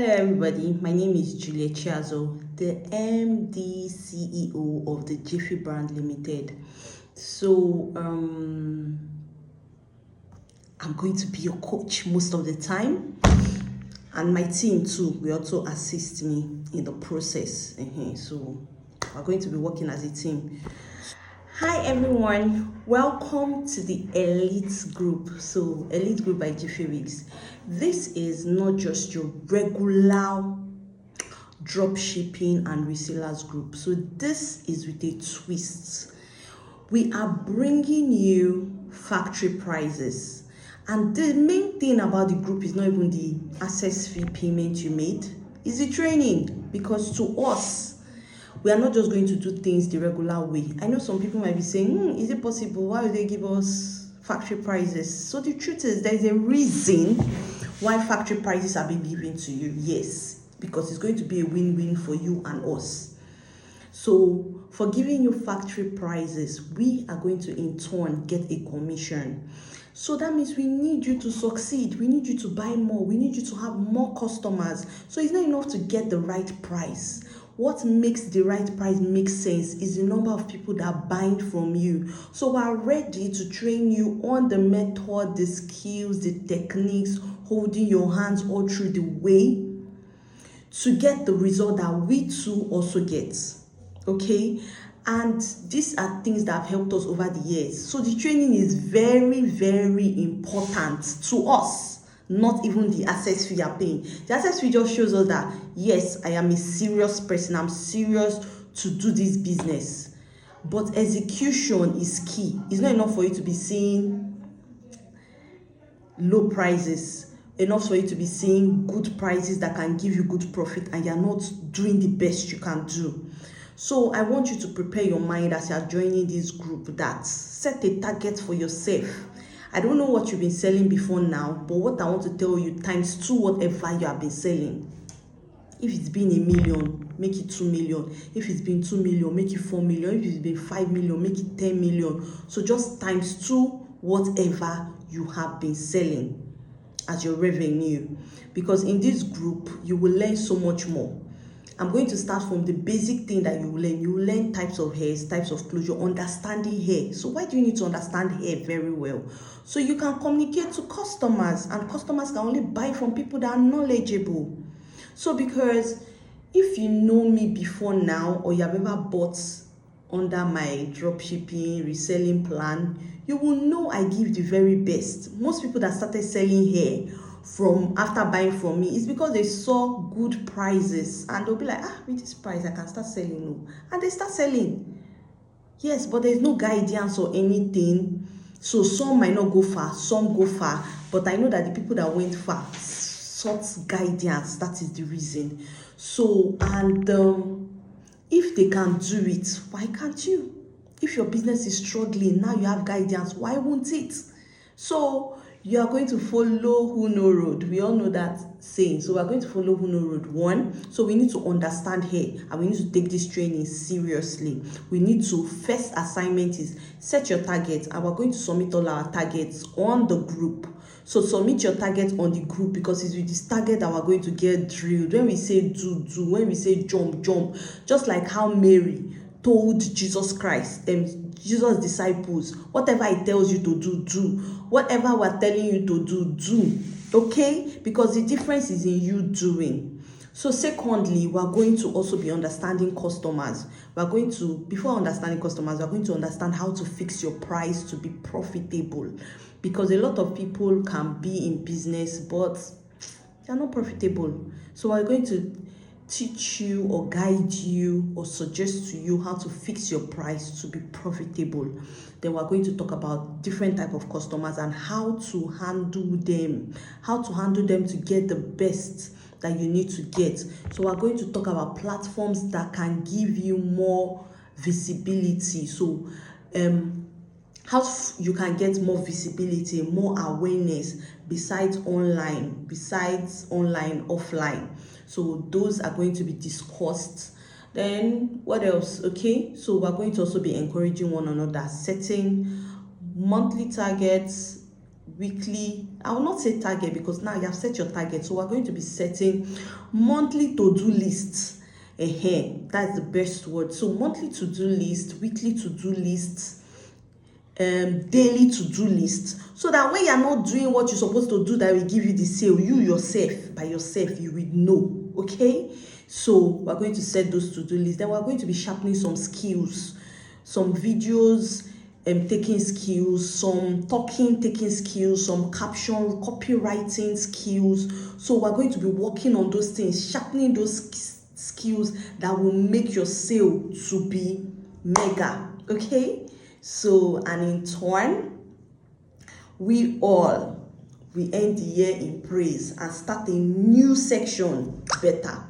Hello everybody, my name is Julia Chiazo, the MD CEO of the Jiffy Brand Limited. So I'm going to be your coach most of the time, and my team too will also assist me in the process. So we're going to be working as a team. Hi everyone, welcome to the Elite Group. So Elite Group by JifyWigs. This is not just your regular drop shipping and resellers group. So this is with a twist. We are bringing you factory prices, and the main thing about the group is not even the access fee payment you made, it's the training. Because to us, we are not just going to do things the regular way. I know some people might be saying, is it possible? Why would they give us factory prices? So the truth is, there is a reason why factory prices are being given to you. Yes, because it's going to be a win-win for you and us. So for giving you factory prices, we are going to in turn get a commission. So that means we need you to succeed. We need you to buy more. We need you to have more customers. So it's not enough to get the right price. What makes the right price make sense is the number of people that are buying from you. So we're ready to train you on the method, the skills, the techniques, holding your hands all through the way to get the result that we too also get. Okay? And these are things that have helped us over the years. So the training is very, very important to us. Not even the access fee you're paying. The access fee just shows us that, yes, I am a serious person. I'm serious to do this business. But execution is key. It's not enough for you to be seeing low prices. Enough for you to be seeing good prices that can give you good profit, and you're not doing the best you can do. So I want you to prepare your mind as you're joining this group, that set a target for yourself. I don't know what you've been selling before now, but what I want to tell you, times 2 whatever you have been selling. If it's been 1 million, make it 2 million. If it's been 2 million, make it 4 million. If it's been 5 million, make it 10 million. So just times 2 whatever you have been selling as your revenue. Because in this group, you will learn so much more. I'm going to start from the basic thing that you will learn. You will learn types of hairs, types of closure, understanding hair. So why do you need to understand hair very well? So you can communicate to customers, and customers can only buy from people that are knowledgeable. So because if you know me before now, or you have ever bought under my dropshipping reselling plan, you will know I give the very best. Most people that started selling hair from after buying from me is because they saw good prices, and they'll be like, with this price I can start selling. No. And they start selling. Yes, but there's no guidance or anything. So some might not go far, some go far, but I know that the people that went far sought guidance. That is the reason. So, and if they can do it, why can't you? If your business is struggling, now you have guidance, why won't it? So you are going to follow who know road. We all know that saying. So we are going to follow who know road. 1, so we need to understand hair, and we need to take this training seriously. We need to, first assignment is set your targets, and we're going to submit all our targets on the group. So submit your target on the group, because it's with this target that we're going to get drilled. When we say do, when we say jump, jump. Just like how Mary told Jesus Christ, Jesus' disciples, whatever he tells you to do, do. Whatever we're telling you to do, do. Okay? Because the difference is in you doing. So secondly, we're going to also be understanding customers. We're going to, before understanding customers, we're going to understand how to fix your price to be profitable. Because a lot of people can be in business, but they're not profitable. So we're going to teach you or guide you or suggest to you how to fix your price to be profitable. Then we're going to talk about different type of customers and how to handle them, to get the best that you need to get. So we're going to talk about platforms that can give you more visibility. So how you can get more visibility, more awareness besides online, offline. So those are going to be discussed. Then what else? Okay, so we're going to also be encouraging one another, setting monthly targets, weekly, I will not say target because now you have set your target. So we're going to be setting monthly to-do lists. That's the best word. So monthly to-do list, weekly to-do lists, daily to-do list, so that when you're not doing what you're supposed to do that will give you the sale, you yourself, by yourself, you will know. Okay, so we're going to set those to-do lists. Then we're going to be sharpening some skills, some videos taking skills, some talking taking skills, some caption copywriting skills. So we're going to be working on those things, sharpening those skills that will make your sale to be mega. Okay, so, and in turn, we end the year in praise and start a new section better.